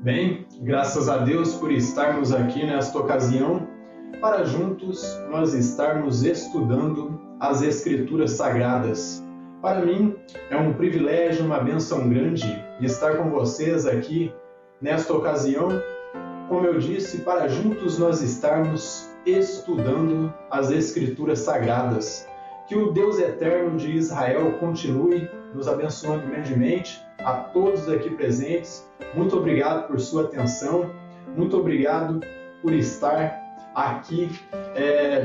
Bem, graças a Deus por estarmos aqui nesta ocasião, para juntos nós estarmos estudando as Escrituras Sagradas. Para mim é um privilégio, uma bênção grande estar com vocês aqui nesta ocasião, como eu disse, para juntos nós estarmos estudando as Escrituras Sagradas. Que o Deus eterno de Israel continue nos abençoando grandemente, a todos aqui presentes. Muito obrigado por sua atenção, muito obrigado por estar aqui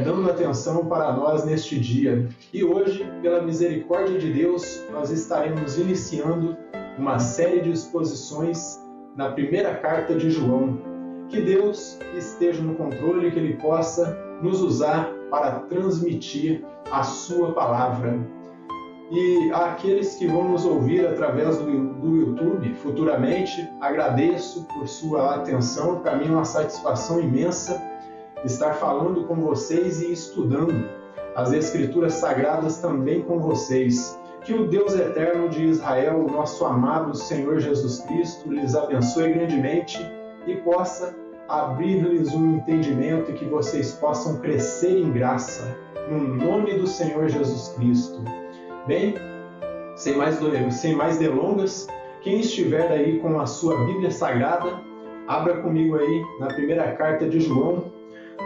dando atenção para nós neste dia. E hoje, pela misericórdia de Deus, nós estaremos iniciando uma série de exposições na primeira carta de João. Que Deus esteja no controle, que Ele possa nos usar para transmitir a sua palavra. E àqueles que vão nos ouvir através do YouTube futuramente, agradeço por sua atenção. Para mim é uma satisfação imensa estar falando com vocês e estudando as Escrituras Sagradas também com vocês. Que o Deus eterno de Israel, o nosso amado Senhor Jesus Cristo, lhes abençoe grandemente e possa abrir-lhes um entendimento e que vocês possam crescer em graça, no nome do Senhor Jesus Cristo. Bem, sem mais delongas, quem estiver aí com a sua Bíblia Sagrada, abra comigo aí na primeira carta de João,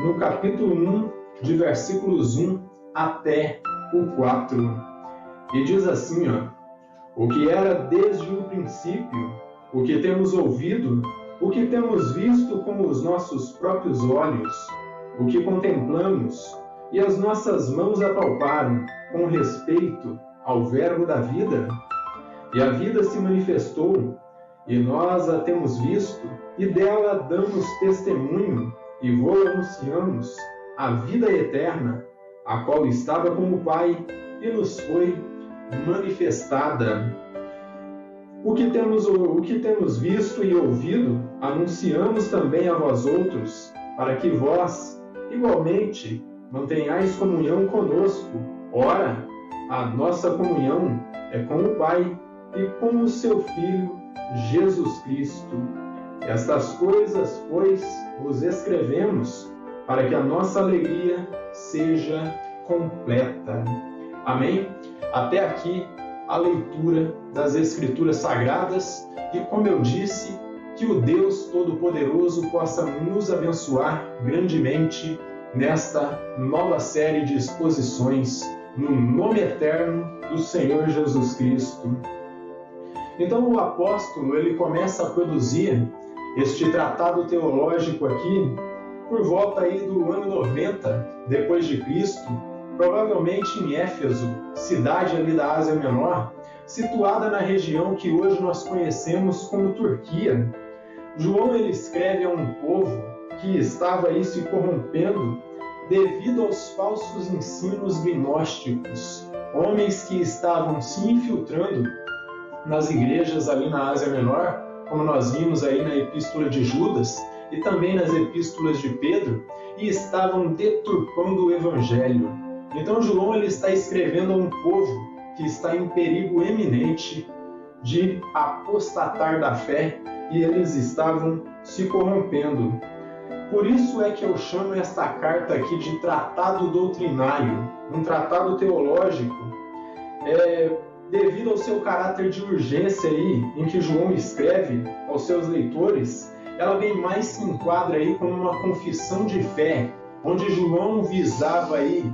no capítulo 1, de versículos 1 até o 4. E diz assim, o que era desde o princípio, o que temos ouvido, o que temos visto com os nossos próprios olhos, o que contemplamos e as nossas mãos apalparam com respeito ao verbo da vida. E a vida se manifestou, e nós a temos visto, e dela damos testemunho, e vos anunciamos a vida eterna, a qual estava com o Pai, e nos foi manifestada. O que temos visto e ouvido, anunciamos também a vós outros, para que vós, igualmente, mantenhais comunhão conosco. Ora, a nossa comunhão é com o Pai e com o seu Filho, Jesus Cristo. Estas coisas, pois, vos escrevemos, para que a nossa alegria seja completa. Amém? Até aqui a leitura das Escrituras Sagradas e, como eu disse, que o Deus Todo-Poderoso possa nos abençoar grandemente nesta nova série de exposições no nome eterno do Senhor Jesus Cristo. Então o apóstolo ele começa a produzir este tratado teológico aqui por volta aí do ano 90 depois de Cristo, provavelmente em Éfeso, cidade ali da Ásia Menor, situada na região que hoje nós conhecemos como Turquia. João ele escreve a um povo que estava aí se corrompendo devido aos falsos ensinos gnósticos, homens que estavam se infiltrando nas igrejas ali na Ásia Menor, como nós vimos aí na Epístola de Judas e também nas Epístolas de Pedro, e estavam deturpando o Evangelho. Então João ele está escrevendo a um povo que está em perigo eminente de apostatar da fé e eles estavam se corrompendo. Por isso é que eu chamo esta carta aqui de tratado doutrinário, um tratado teológico, devido ao seu caráter de urgência aí, em que João escreve aos seus leitores, ela bem mais se enquadra aí como uma confissão de fé, onde João visava aí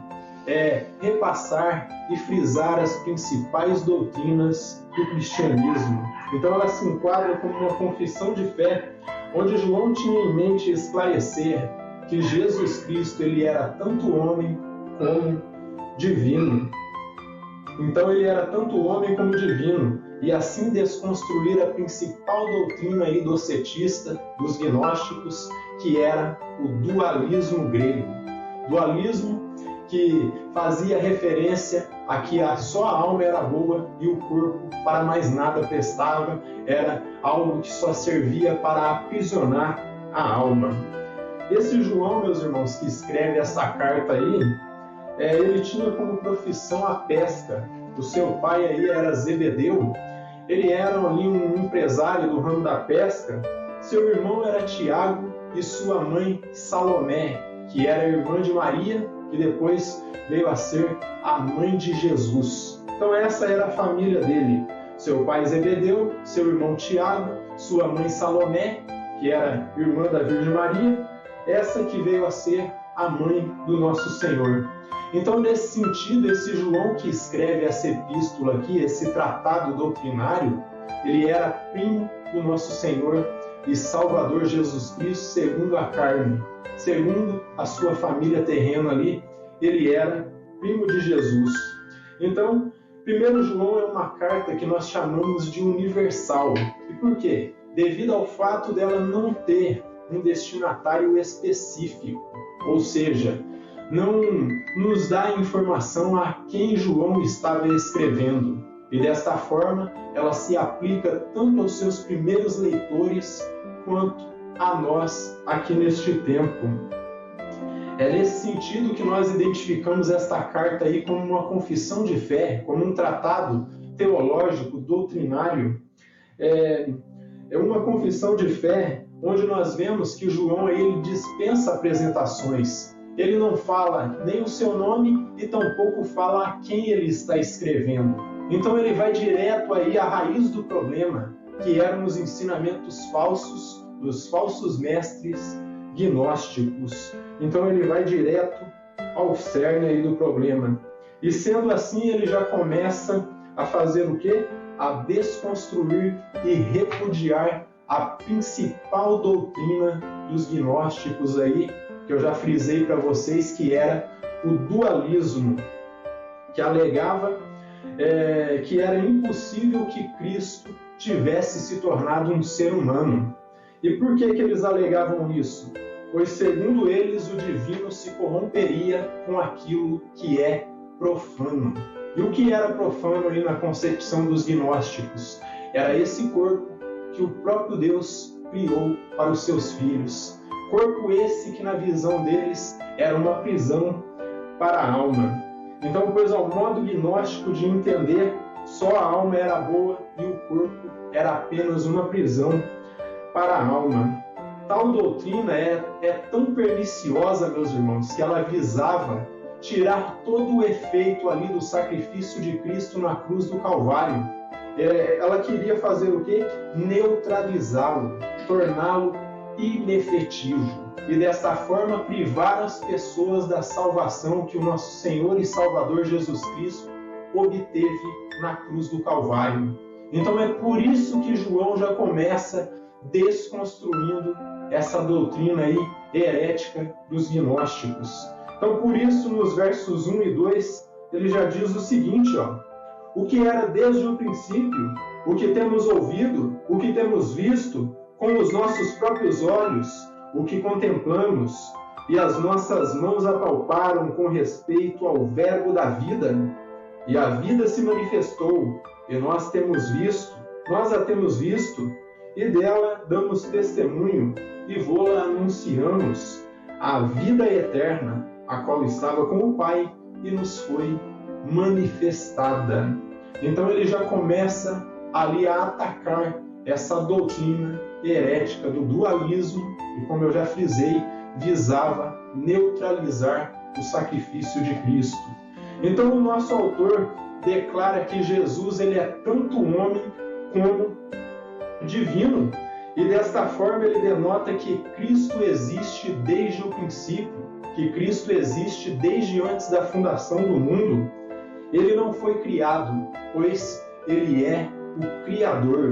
repassar e frisar as principais doutrinas do cristianismo. Então ela se enquadra como uma confissão de fé, onde João tinha em mente esclarecer que Jesus Cristo ele era tanto homem como divino. Então ele era tanto homem como divino, e assim desconstruir a principal doutrina aí docetista, dos gnósticos, que era o dualismo grego. Dualismo que fazia referência a que só a alma era boa e o corpo para mais nada prestava, era algo que só servia para aprisionar a alma. Esse João, meus irmãos, que escreve essa carta aí, ele tinha como profissão a pesca. O seu pai aí era Zebedeu, ele era ali um empresário do ramo da pesca, seu irmão era Tiago e sua mãe Salomé, que era irmã de Maria, que depois veio a ser a mãe de Jesus. Então essa era a família dele. Seu pai Zebedeu, seu irmão Tiago, sua mãe Salomé, que era irmã da Virgem Maria, essa que veio a ser a mãe do nosso Senhor. Então, nesse sentido, esse João que escreve essa epístola aqui, esse tratado doutrinário, ele era primo do nosso Senhor e Salvador Jesus Cristo, segundo a carne, segundo a sua família terrena ali, ele era primo de Jesus. Então, 1 João é uma carta que nós chamamos de universal. E por quê? Devido ao fato dela não ter um destinatário específico, ou seja, não nos dá informação a quem João estava escrevendo. E desta forma, ela se aplica tanto aos seus primeiros leitores quanto a nós aqui neste tempo. É nesse sentido que nós identificamos esta carta aí como uma confissão de fé, como um tratado teológico, doutrinário. É uma confissão de fé onde nós vemos que João aí, ele dispensa apresentações. Ele não fala nem o seu nome e tampouco fala a quem ele está escrevendo. Então ele vai direto aí à raiz do problema, que eram os ensinamentos falsos dos falsos mestres gnósticos. Então ele vai direto ao cerne aí do problema. E sendo assim, ele já começa a fazer o quê? A desconstruir e repudiar a principal doutrina dos gnósticos aí, que eu já frisei para vocês, que era o dualismo, que alegava que era impossível que Cristo tivesse se tornado um ser humano. E por que eles alegavam isso? Pois, segundo eles, o divino se corromperia com aquilo que é profano. E o que era profano ali na concepção dos gnósticos? Era esse corpo que o próprio Deus criou para os seus filhos. Corpo esse que, na visão deles, era uma prisão para a alma. Então, pois ao modo gnóstico de entender, só a alma era boa e o corpo era apenas uma prisão para a alma. Tal doutrina é tão perniciosa, meus irmãos, que ela visava tirar todo o efeito ali do sacrifício de Cristo na cruz do Calvário. Ela queria fazer o quê? Neutralizá-lo, torná-lo inefetivo. E desta forma privar as pessoas da salvação que o nosso Senhor e Salvador Jesus Cristo obteve na cruz do Calvário. Então é por isso que João já começa desconstruindo essa doutrina aí herética dos gnósticos. Então por isso nos versos 1 e 2 ele já diz o seguinte, o que era desde o princípio, o que temos ouvido, o que temos visto com os nossos próprios olhos, o que contemplamos e as nossas mãos apalparam com respeito ao verbo da vida. E a vida se manifestou, e nós a temos visto, e dela damos testemunho, e vô-la anunciamos, a vida eterna, a qual estava com o Pai, e nos foi manifestada. Então ele já começa ali a atacar essa doutrina herética do dualismo, e como eu já frisei, visava neutralizar o sacrifício de Cristo. Então o nosso autor declara que Jesus ele é tanto homem como divino, e desta forma ele denota que Cristo existe desde o princípio, que Cristo existe desde antes da fundação do mundo. Ele não foi criado, pois ele é o Criador.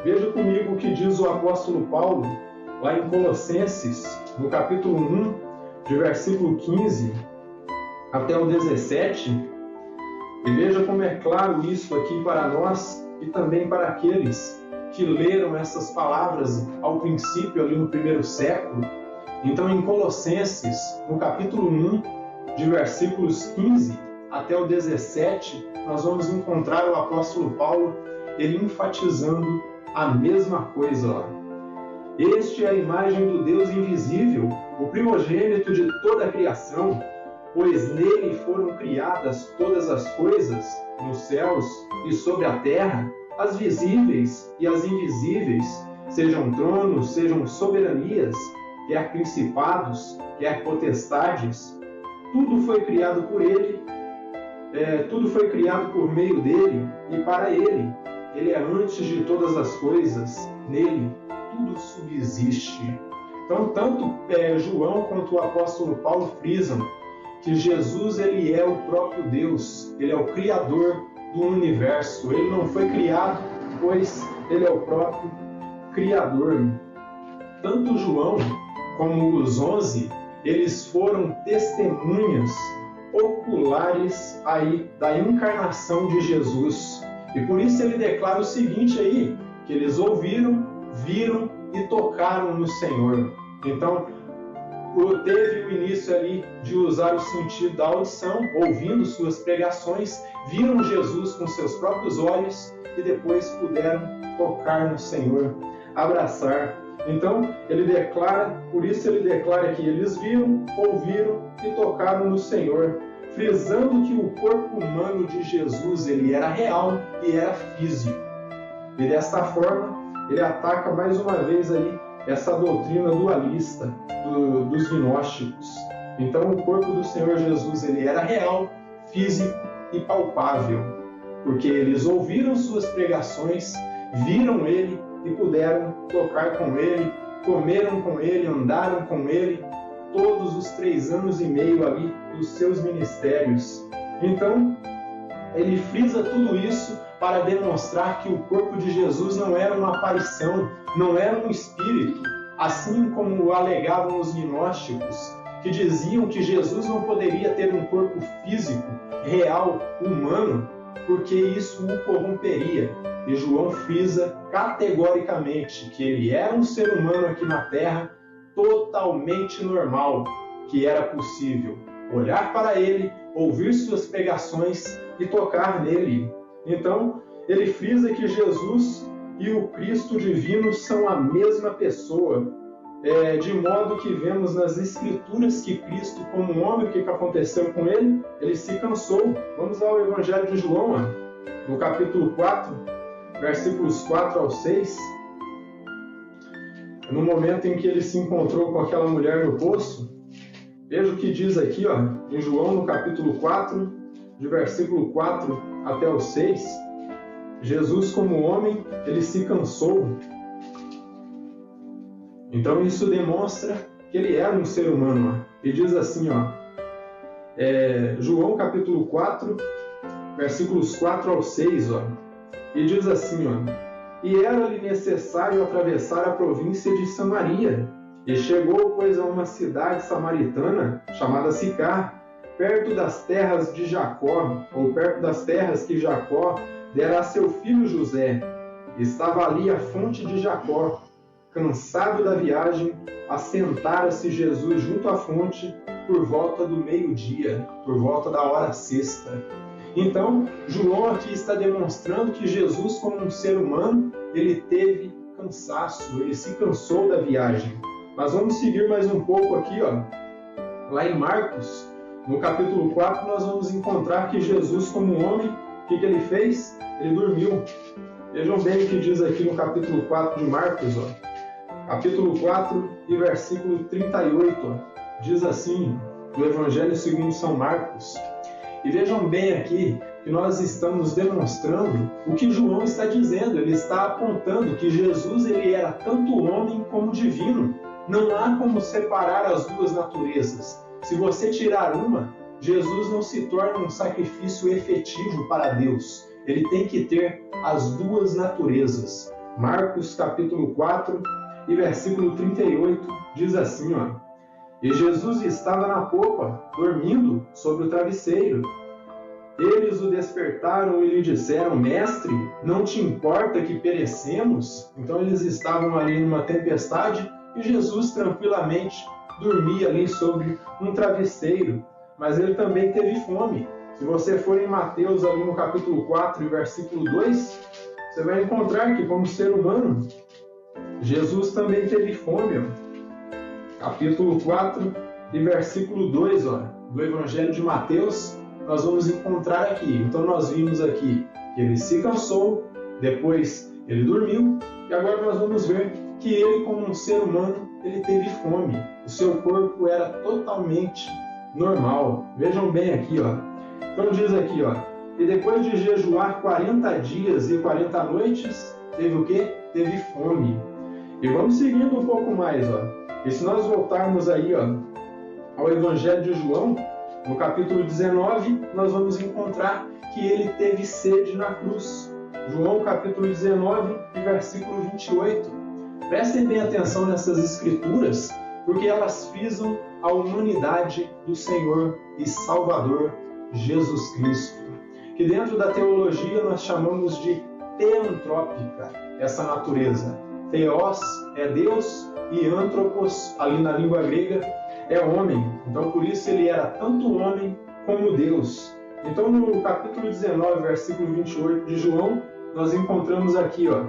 Veja comigo o que diz o apóstolo Paulo, lá em Colossenses, no capítulo 1, de versículo 15 até o 17. E veja como é claro isso aqui para nós e também para aqueles que leram essas palavras ao princípio, ali no primeiro século. Então, em Colossenses, no capítulo 1, de versículos 15 até o 17, nós vamos encontrar o apóstolo Paulo, ele enfatizando a mesma coisa lá. Este é a imagem do Deus invisível, o primogênito de toda a criação, pois nele foram criadas todas as coisas, nos céus e sobre a terra, as visíveis e as invisíveis, sejam tronos, sejam soberanias, quer principados, quer potestades, tudo foi criado por ele, tudo foi criado por meio dele e para ele. Ele é antes de todas as coisas, nele tudo subsiste. Então, tanto João quanto o apóstolo Paulo frisam que Jesus ele é o próprio Deus, ele é o Criador do universo. Ele não foi criado, pois ele é o próprio Criador. Tanto João como os 11, eles foram testemunhas oculares aí da encarnação de Jesus. E por isso ele declara o seguinte aí, que eles ouviram, viram e tocaram no Senhor. Então, teve o início ali de usar o sentido da audição, ouvindo suas pregações, viram Jesus com seus próprios olhos e depois puderam tocar no Senhor, abraçar. Então, ele declara, por isso ele declara que eles viram, ouviram e tocaram no Senhor, frisando que o corpo humano de Jesus ele era real e era físico. E desta forma, ele ataca mais uma vez aí essa doutrina dualista dos gnósticos. Então, o corpo do Senhor Jesus ele era real, físico e palpável, porque eles ouviram suas pregações, viram ele e puderam tocar com ele, comeram com ele, andaram com ele, todos os 3 anos e meio ali dos seus ministérios. Então, ele frisa tudo isso para demonstrar que o corpo de Jesus não era uma aparição, não era um espírito, assim como alegavam os gnósticos, que diziam que Jesus não poderia ter um corpo físico, real, humano, porque isso o corromperia. E João frisa categoricamente que ele era um ser humano aqui na Terra totalmente normal, que era possível olhar para ele, ouvir suas pregações e tocar nele. Então, ele frisa que Jesus e o Cristo divino são a mesma pessoa, de modo que vemos nas Escrituras que Cristo, como homem, o que aconteceu com ele? Ele se cansou. Vamos ao Evangelho de João, no capítulo 4, versículos 4 ao 6. No momento em que ele se encontrou com aquela mulher no poço, veja o que diz aqui, em João, no capítulo 4, de versículo 4 até o 6. Jesus, como homem, ele se cansou. Então isso demonstra que ele era um ser humano. E diz assim, João capítulo 4, versículos 4 ao 6, e diz assim, e era-lhe necessário atravessar a província de Samaria, e chegou, pois, a uma cidade samaritana, chamada Sicar, perto das terras de Jacó, ou perto das terras que Jacó dera a seu filho José. Estava ali a fonte de Jacó. Cansado da viagem, assentara-se Jesus junto à fonte por volta do meio-dia, por volta da hora sexta. Então, João aqui está demonstrando que Jesus, como um ser humano, ele teve cansaço, ele se cansou da viagem. Mas vamos seguir mais um pouco aqui, lá em Marcos, no capítulo 4, nós vamos encontrar que Jesus, como homem, o que ele fez? Ele dormiu. Vejam bem o que diz aqui no capítulo 4 de Marcos, capítulo 4 e versículo 38, diz assim, do Evangelho segundo São Marcos. E vejam bem aqui que nós estamos demonstrando o que João está dizendo. Ele está apontando que Jesus ele era tanto homem como divino. Não há como separar as duas naturezas. Se você tirar uma, Jesus não se torna um sacrifício efetivo para Deus. Ele tem que ter as duas naturezas. Marcos capítulo 4 e versículo 38 diz assim, e Jesus estava na popa, dormindo sobre o travesseiro. Eles o despertaram e lhe disseram, mestre, não te importa que perecemos? Então eles estavam ali numa tempestade e Jesus tranquilamente dormia ali sobre um travesseiro, mas ele também teve fome. Se você for em Mateus ali no capítulo 4 e versículo 2, você vai encontrar que como ser humano, Jesus também teve fome. Capítulo 4 e versículo 2 do Evangelho de Mateus, nós vamos encontrar aqui. Então nós vimos aqui que ele se cansou, depois ele dormiu, e agora nós vamos ver que ele, como um ser humano, ele teve fome. O seu corpo era totalmente normal. Vejam bem aqui, ó. Então diz aqui, ó, e depois de jejuar 40 dias e 40 noites, teve o quê? Teve fome. E vamos seguindo um pouco mais, ó. E se nós voltarmos aí, ó, ao Evangelho de João, no capítulo 19, nós vamos encontrar que ele teve sede na cruz. João capítulo 19, versículo 28. Prestem bem atenção nessas escrituras, porque elas frisam a humanidade do Senhor e Salvador Jesus Cristo, que dentro da teologia nós chamamos de teantrópica, essa natureza. Theos é Deus e antropos, ali na língua grega, é homem. Então por isso ele era tanto homem como Deus. Então no capítulo 19, versículo 28 de João, nós encontramos aqui, ó,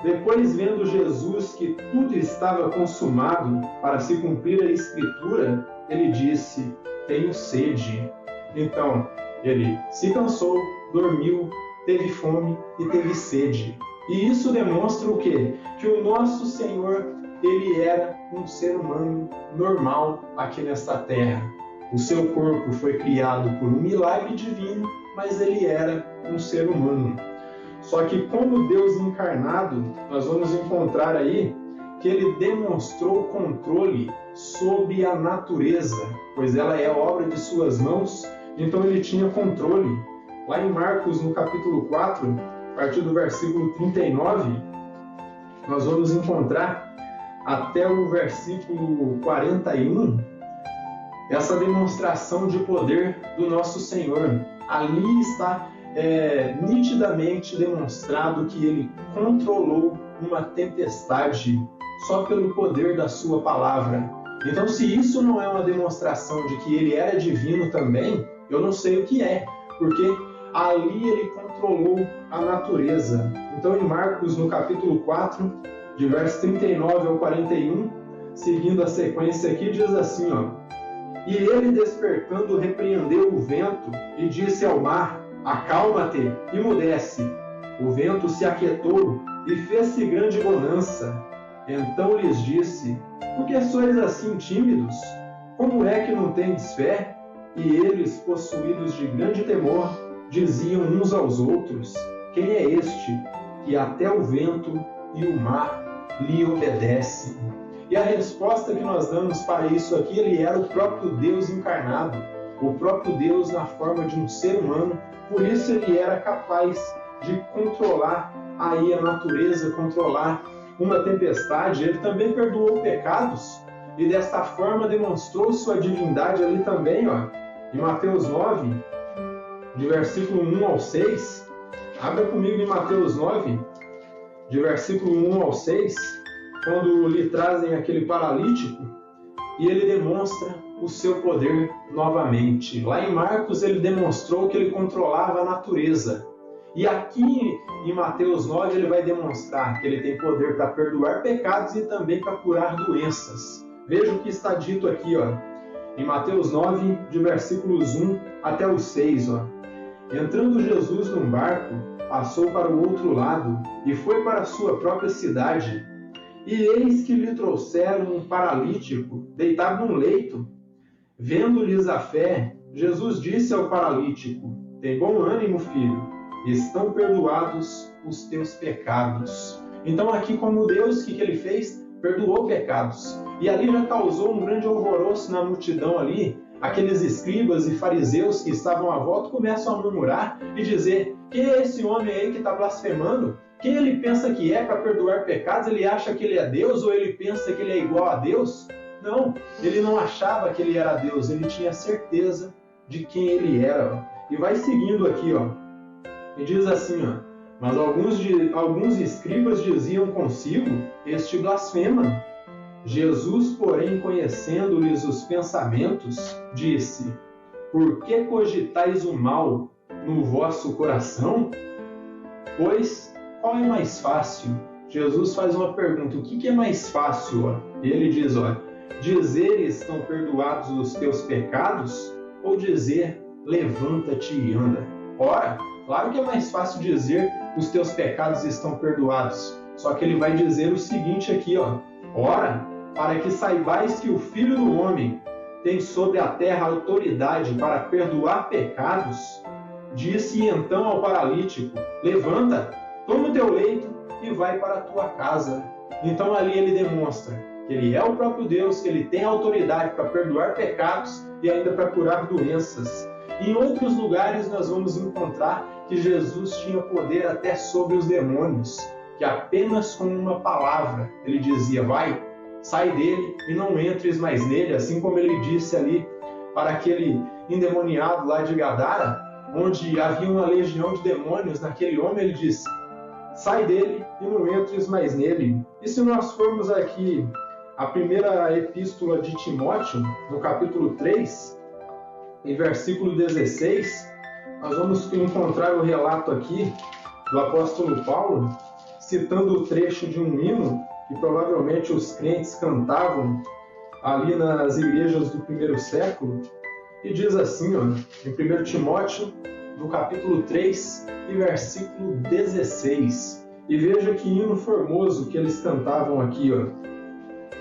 depois vendo Jesus que tudo estava consumado para se cumprir a Escritura, ele disse, tenho sede. Então, ele se cansou, dormiu, teve fome e teve sede. E isso demonstra o quê? Que o nosso Senhor, ele era um ser humano normal aqui nesta terra. O seu corpo foi criado por um milagre divino, mas ele era um ser humano. Só que como Deus encarnado, nós vamos encontrar aí que ele demonstrou controle sobre a natureza, pois ela é obra de suas mãos, então ele tinha controle. Lá em Marcos, no capítulo 4, a partir do versículo 39, nós vamos encontrar até o versículo 41, essa demonstração de poder do nosso Senhor. Ali está nitidamente demonstrado que ele controlou uma tempestade só pelo poder da sua palavra. Então, se isso não é uma demonstração de que ele era divino também, eu não sei o que é, porque ali ele controlou a natureza. Então, em Marcos, no capítulo 4, de verso 39 ao 41, seguindo a sequência aqui, diz assim, ó, e ele, despertando, repreendeu o vento e disse ao mar, acalma-te, e emudece. O vento se aquietou e fez-se grande bonança. Então lhes disse, por que sois assim tímidos? Como é que não tendes fé? E eles, possuídos de grande temor, diziam uns aos outros, quem é este, que até o vento e o mar lhe obedecem? E a resposta que nós damos para isso aqui, ele era o próprio Deus encarnado, o próprio Deus na forma de um ser humano. Por isso ele era capaz de controlar aí a natureza, controlar uma tempestade. Ele também perdoou pecados e desta forma demonstrou sua divindade ali também, ó, em Mateus 9, de versículo 1 ao 6. Abra comigo em Mateus 9, de versículo 1 ao 6, quando lhe trazem aquele paralítico e ele demonstra o seu poder novamente. Lá em Marcos ele demonstrou que ele controlava a natureza. E aqui em Mateus 9 ele vai demonstrar que ele tem poder para perdoar pecados e também para curar doenças. Veja o que está dito aqui, ó, em Mateus 9, de versículos 1 até os 6. Ó. Entrando Jesus num barco, passou para o outro lado e foi para a sua própria cidade. E eis que lhe trouxeram um paralítico, deitado num leito. Vendo-lhes a fé, Jesus disse ao paralítico, tem bom ânimo, filho, estão perdoados os teus pecados. Então aqui como Deus, o que ele fez? Perdoou pecados. E ali já causou um grande alvoroço na multidão ali. Aqueles escribas e fariseus que estavam à volta começam a murmurar e dizer, quem é esse homem aí que está blasfemando? Quem ele pensa que é para perdoar pecados? Ele acha que ele é Deus ou ele pensa que ele é igual a Deus? Não, ele não achava que ele era Deus, ele tinha certeza de quem ele era. E vai seguindo aqui, ó. E diz assim, ó, mas alguns escribas diziam consigo, este blasfema. Jesus, porém, conhecendo-lhes os pensamentos, disse, por que cogitais o mal no vosso coração? Pois, qual é mais fácil? Jesus faz uma pergunta, o que é mais fácil? Ó? Ele diz, ó, dizer estão perdoados os teus pecados ou dizer levanta-te e anda? Ora, claro que é mais fácil dizer os teus pecados estão perdoados. Só que ele vai dizer o seguinte aqui, ó: ora, para que saibais que o Filho do Homem tem sobre a terra autoridade para perdoar pecados, disse então ao paralítico: levanta, toma o teu leito e vai para a tua casa. Então ali ele demonstra que ele é o próprio Deus, que ele tem autoridade para perdoar pecados e ainda para curar doenças. E em outros lugares nós vamos encontrar que Jesus tinha poder até sobre os demônios, que apenas com uma palavra ele dizia: vai, sai dele e não entres mais nele, assim como ele disse ali para aquele endemoniado lá de Gadara, onde havia uma legião de demônios naquele homem. Ele disse: sai dele e não entres mais nele. E se nós formos aqui a primeira epístola de Timóteo, no capítulo 3, em versículo 16, nós vamos encontrar o relato aqui do apóstolo Paulo, citando o trecho de um hino que provavelmente os crentes cantavam ali nas igrejas do primeiro século, e diz assim, ó, em 1 Timóteo, no capítulo 3, e versículo 16. E veja que hino formoso que eles cantavam aqui, ó.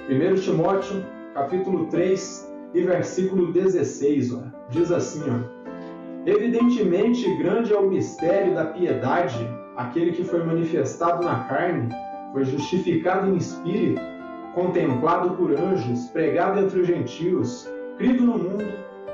1 Timóteo, capítulo 3, e versículo 16, ó, diz assim, ó: evidentemente grande é o mistério da piedade, aquele que foi manifestado na carne, foi justificado em espírito, contemplado por anjos, pregado entre os gentios, crido no mundo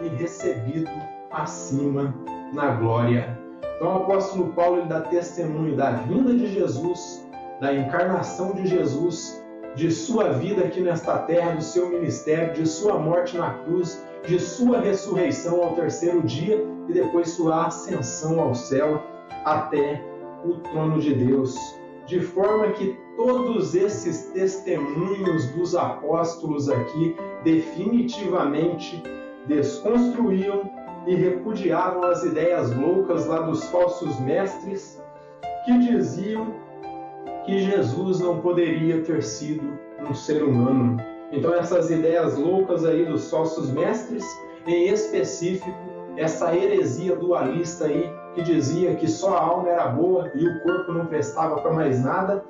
e recebido acima na glória. Então o apóstolo Paulo ele dá testemunho da vinda de Jesus, da encarnação de Jesus, de sua vida aqui nesta terra, do seu ministério, de sua morte na cruz, de sua ressurreição ao terceiro dia e depois sua ascensão ao céu até o trono de Deus. De forma que todos esses testemunhos dos apóstolos aqui definitivamente desconstruíam e repudiavam as ideias loucas lá dos falsos mestres que diziam que Jesus não poderia ter sido um ser humano. Então essas ideias loucas aí dos falsos mestres, em específico essa heresia dualista aí que dizia que só a alma era boa e o corpo não prestava para mais nada,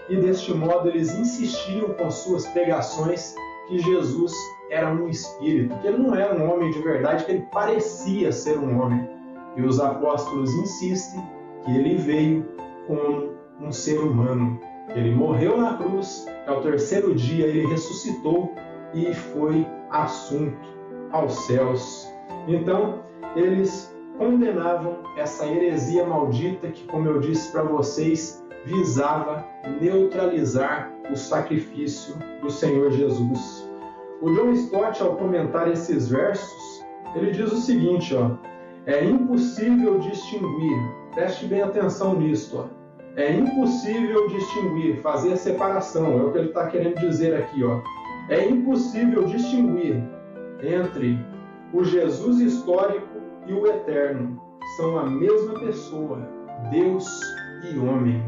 e deste modo eles insistiam com suas pregações que Jesus era um espírito, que ele não era um homem de verdade, que ele parecia ser um homem. E os apóstolos insistem que ele veio como um ser humano. Ele morreu na cruz, e ao terceiro dia ele ressuscitou e foi assunto aos céus. Então, eles condenavam essa heresia maldita que, como eu disse para vocês, visava neutralizar o sacrifício do Senhor Jesus. O John Stott, ao comentar esses versos, ele diz o seguinte, ó: é impossível distinguir, preste bem atenção nisso, ó. É impossível distinguir, fazer a separação, é o que ele está querendo dizer aqui, ó. É impossível distinguir entre o Jesus histórico e o eterno. São a mesma pessoa, Deus e homem.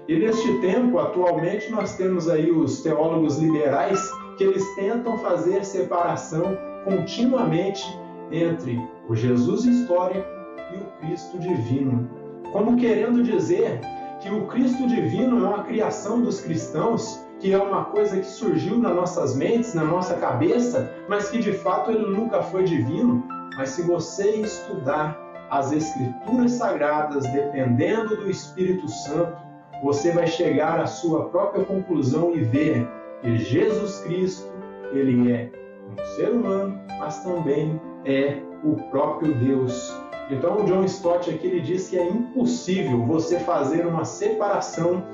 E neste tempo, atualmente, nós temos aí os teólogos liberais que eles tentam fazer separação continuamente entre o Jesus histórico e o Cristo divino, como querendo dizer que o Cristo divino é uma criação dos cristãos, que é uma coisa que surgiu nas nossas mentes, na nossa cabeça, mas que de fato ele nunca foi divino. Mas se você estudar as Escrituras Sagradas, dependendo do Espírito Santo, você vai chegar à sua própria conclusão e ver que Jesus Cristo, ele é um ser humano, mas também é o próprio Deus. Então o John Stott aqui ele diz que é impossível você fazer uma separação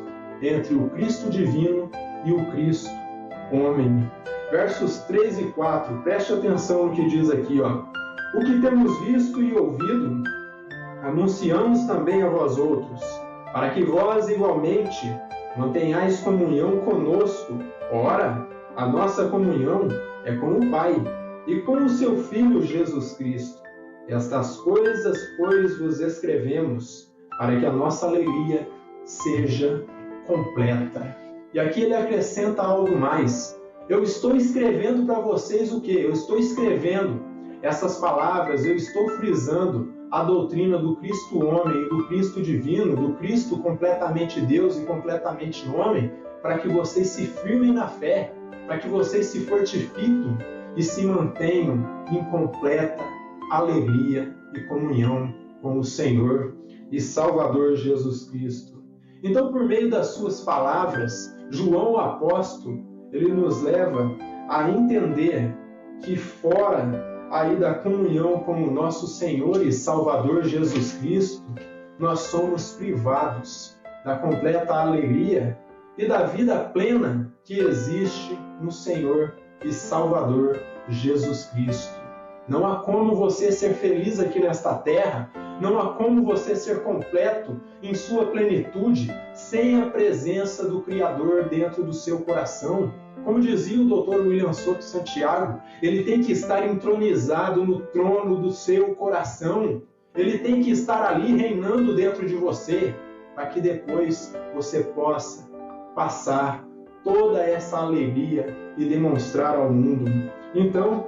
entre o Cristo divino e o Cristo homem. Versos 3 e 4, preste atenção no que diz aqui, ó. O que temos visto e ouvido, anunciamos também a vós outros, para que vós igualmente mantenhais comunhão conosco. Ora, a nossa comunhão é com o Pai e com o seu Filho Jesus Cristo. Estas coisas, pois, vos escrevemos, para que a nossa alegria seja completa. E aqui ele acrescenta algo mais. Eu estou escrevendo para vocês o quê? Eu estou escrevendo essas palavras, eu estou frisando a doutrina do Cristo homem, do Cristo divino, do Cristo completamente Deus e completamente homem, para que vocês se firmem na fé, para que vocês se fortifiquem e se mantenham em completa alegria e comunhão com o Senhor e Salvador Jesus Cristo. Então, por meio das suas palavras, João o apóstolo, ele nos leva a entender que fora aí da comunhão com o nosso Senhor e Salvador Jesus Cristo, nós somos privados da completa alegria e da vida plena que existe no Senhor e Salvador Jesus Cristo. Não há como você ser feliz aqui nesta terra, não há como você ser completo em sua plenitude sem a presença do Criador dentro do seu coração. Como dizia o Dr. William Souto Santiago, ele tem que estar entronizado no trono do seu coração. Ele tem que estar ali reinando dentro de você, para que depois você possa passar toda essa alegria e demonstrar ao mundo. Então,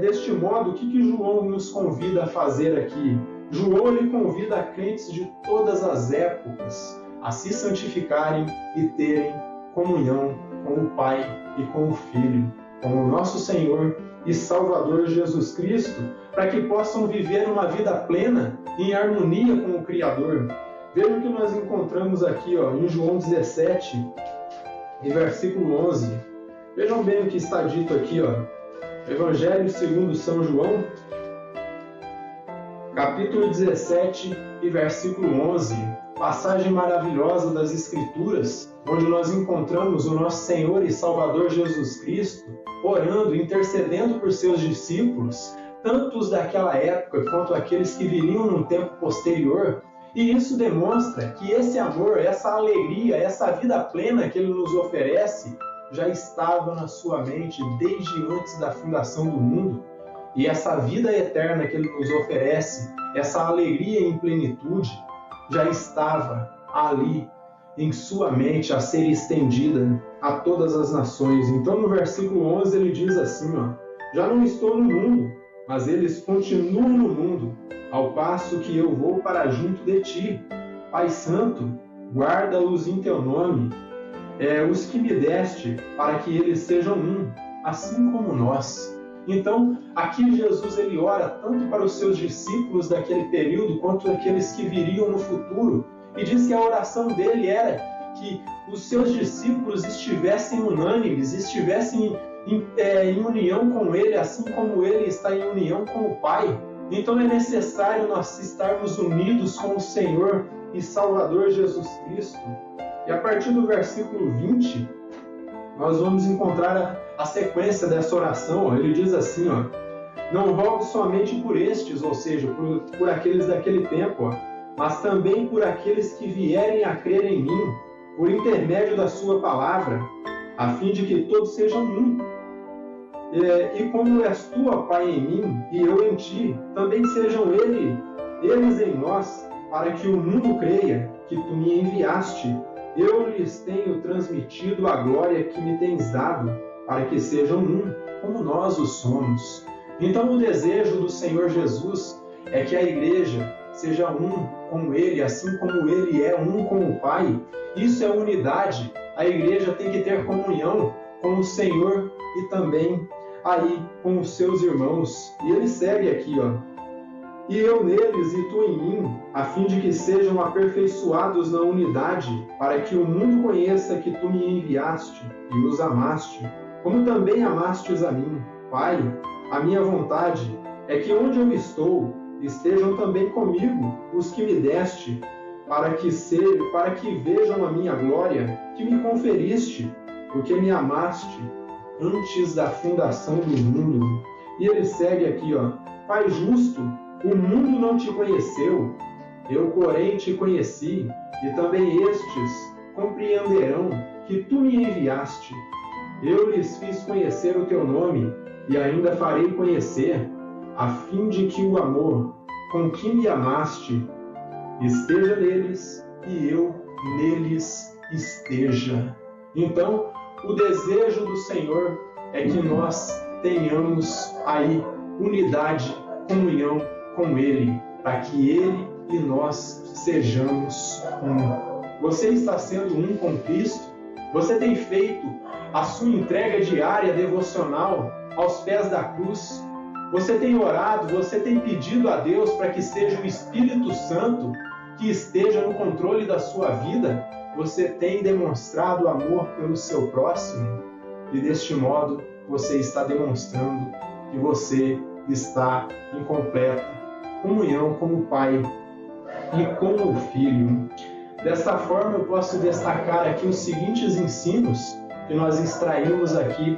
deste modo, o que João nos convida a fazer aqui? João ele convida a crentes de todas as épocas a se santificarem e terem comunhão com o Pai e com o Filho, com o nosso Senhor e Salvador Jesus Cristo, para que possam viver uma vida plena em harmonia com o Criador. Veja o que nós encontramos aqui em João 17, em versículo 11. Vejam bem o que está dito aqui, Evangelho segundo São João, capítulo 17 e versículo 11. Passagem maravilhosa das Escrituras, onde nós encontramos o nosso Senhor e Salvador Jesus Cristo orando, intercedendo por seus discípulos, tanto os daquela época quanto aqueles que viriam num tempo posterior. E isso demonstra que esse amor, essa alegria, essa vida plena que Ele nos oferece já estava na sua mente desde antes da fundação do mundo. E essa vida eterna que Ele nos oferece, essa alegria em plenitude, já estava ali em sua mente a ser estendida a todas as nações. Então no versículo 11 ele diz assim, já não estou no mundo, mas eles continuam no mundo, ao passo que eu vou para junto de ti. Pai Santo, guarda-os em teu nome, os que me deste, para que eles sejam um, assim como nós. Então, aqui Jesus ele ora tanto para os seus discípulos daquele período, quanto aqueles que viriam no futuro, e diz que a oração dele era que os seus discípulos estivessem unânimes, estivessem em união com ele, assim como ele está em união com o Pai. Então é necessário nós estarmos unidos com o Senhor e Salvador Jesus Cristo. E a partir do versículo 20, nós vamos encontrar a sequência dessa oração. Ele diz assim, não rogo somente por estes, ou seja, por aqueles daquele tempo, mas também por aqueles que vierem a crer em mim, por intermédio da sua palavra, a fim de que todos sejam um. E como és tu, ó Pai, em mim, e eu em ti, também sejam eles em nós, para que o mundo creia que tu me enviaste. Eu lhes tenho transmitido a glória que me tens dado, para que sejam um, como nós o somos. Então o desejo do Senhor Jesus é que a igreja seja um com Ele, assim como Ele é um com o Pai. Isso é unidade. A igreja tem que ter comunhão com o Senhor e também aí com os seus irmãos. E ele segue aqui, e eu neles e tu em mim, a fim de que sejam aperfeiçoados na unidade, para que o mundo conheça que tu me enviaste e os amaste, como também amastes a mim. Pai, a minha vontade é que onde eu estou, estejam também comigo os que me deste, para que vejam a minha glória que me conferiste, porque me amaste antes da fundação do mundo. E ele segue aqui, Pai justo, o mundo não te conheceu, eu porém te conheci, e também estes compreenderão que tu me enviaste. Eu lhes fiz conhecer o teu nome, e ainda farei conhecer, a fim de que o amor com que me amaste esteja neles, e eu neles esteja. Então, o desejo do Senhor é que nós tenhamos aí unidade, comunhão com Ele. para que Ele e nós sejamos um. Você está sendo um com Cristo? Você tem feito a sua entrega diária devocional aos pés da cruz? Você tem orado, você tem pedido a Deus para que seja o Espírito Santo que esteja no controle da sua vida? Você tem demonstrado amor pelo seu próximo? E deste modo você está demonstrando que você está em completa comunhão com o Pai e com o Filho. Desta forma eu posso destacar aqui os seguintes ensinos que nós extraímos aqui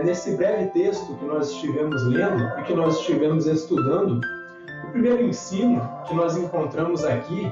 nesse breve texto que nós estivemos lendo e que nós estivemos estudando. O primeiro ensino que nós encontramos aqui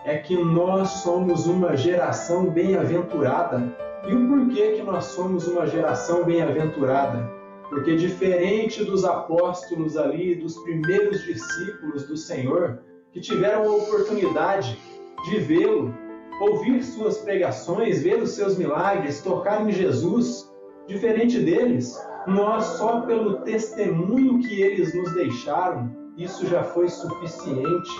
é que nós somos uma geração bem-aventurada. E o porquê que nós somos uma geração bem-aventurada? Porque diferente dos apóstolos ali, dos primeiros discípulos do Senhor, que tiveram a oportunidade de vê-lo, ouvir suas pregações, ver os seus milagres, tocar em Jesus, diferente deles, nós só pelo testemunho que eles nos deixaram, isso já foi suficiente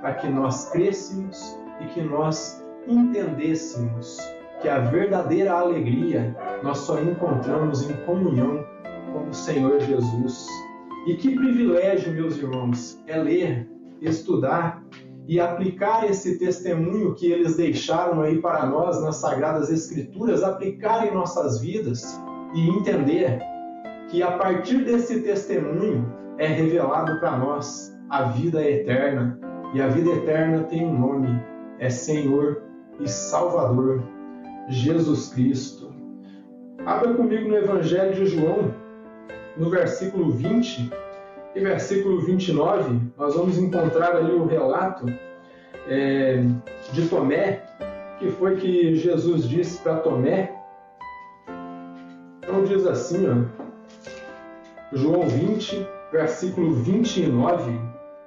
para que nós crescêssemos e que nós entendêssemos que a verdadeira alegria nós só encontramos em comunhão com o Senhor Jesus. E que privilégio, meus irmãos, é ler, estudar e aplicar esse testemunho que eles deixaram aí para nós nas Sagradas Escrituras, aplicar em nossas vidas e entender que a partir desse testemunho é revelado para nós a vida eterna. E a vida eterna tem um nome, é Senhor e Salvador, Jesus Cristo. Abra comigo no Evangelho de João, no versículo 20 e versículo 29, nós vamos encontrar ali o relato de Tomé, que foi que Jesus disse para Tomé. Então diz assim, João 20, versículo 29,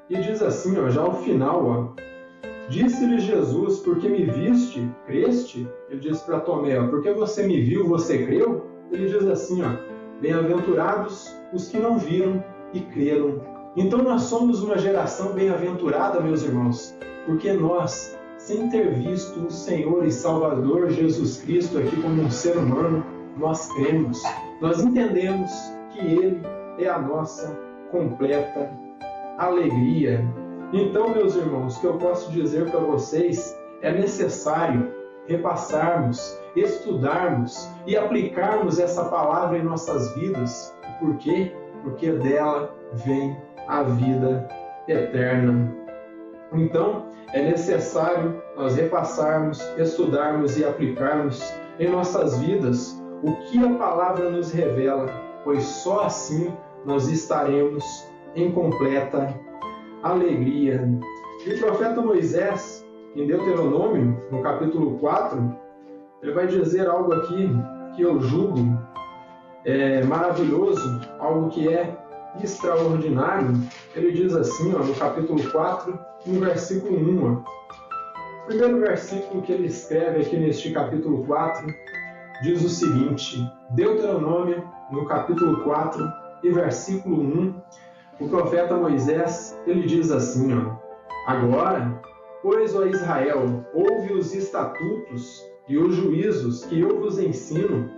e diz assim, já ao final, disse-lhe Jesus, porque me viste, creste? Ele disse para Tomé, porque você me viu, você creu? Ele diz assim, bem-aventurados os que não viram e creram. Então nós somos uma geração bem-aventurada, meus irmãos, porque nós, sem ter visto o Senhor e Salvador Jesus Cristo aqui como um ser humano, nós cremos, nós entendemos que Ele é a nossa completa alegria. Então, meus irmãos, o que eu posso dizer para vocês é necessário repassarmos, estudarmos e aplicarmos essa palavra em nossas vidas. Por quê? Porque dela vem a vida eterna. Então, é necessário nós repassarmos, estudarmos e aplicarmos em nossas vidas o que a palavra nos revela, pois só assim nós estaremos em completa alegria. E o profeta Moisés, em Deuteronômio, no capítulo 4, ele vai dizer algo aqui que eu julgo maravilhoso, algo que é extraordinário. Ele diz assim, no capítulo 4, no versículo 1. O primeiro versículo que ele escreve aqui neste capítulo 4 diz o seguinte: Deuteronômio, no capítulo 4 e versículo 1, o profeta Moisés, ele diz assim, agora, pois, ó Israel, ouve os estatutos e os juízos que eu vos ensino,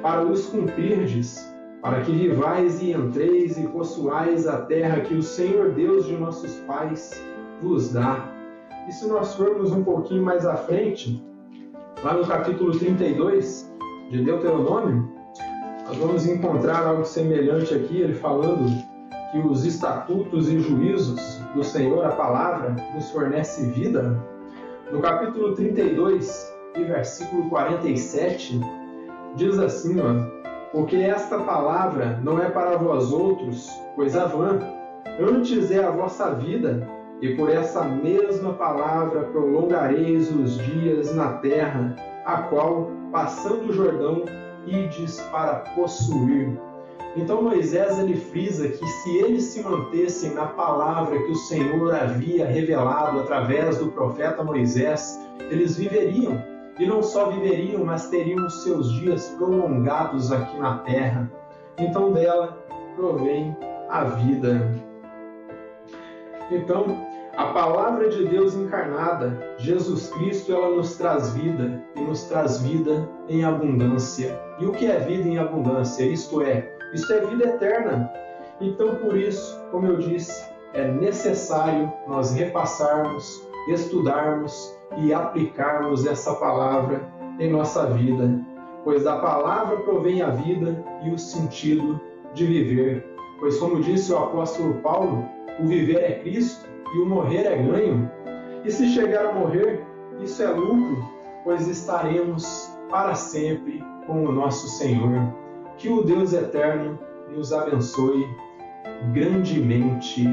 para os cumprirdes, para que vivais e entreis e possuais a terra que o Senhor Deus de nossos pais vos dá. E se nós formos um pouquinho mais à frente, lá no capítulo 32 de Deuteronômio, nós vamos encontrar algo semelhante aqui, ele falando que os estatutos e juízos do Senhor, a palavra, nos fornece vida. No capítulo 32 e versículo 47, diz assim, porque esta palavra não é para vós outros, coisa vã, antes é a vossa vida, e por essa mesma palavra prolongareis os dias na terra, a qual, passando o Jordão, ides para possuir. Então Moisés ele frisa que se eles se mantessem na palavra que o Senhor havia revelado através do profeta Moisés, eles viveriam. E não só viveriam, mas teriam os seus dias prolongados aqui na terra. Então dela provém a vida. Então, a palavra de Deus encarnada, Jesus Cristo, ela nos traz vida e nos traz vida em abundância. E o que é vida em abundância? Isto é vida eterna. Então, por isso, como eu disse, é necessário nós repassarmos, estudarmos e aplicarmos essa palavra em nossa vida, pois da palavra provém a vida e o sentido de viver. Pois, como disse o apóstolo Paulo, o viver é Cristo e o morrer é ganho. E se chegar a morrer, isso é lucro, pois estaremos para sempre com o nosso Senhor. Que o Deus eterno nos abençoe grandemente.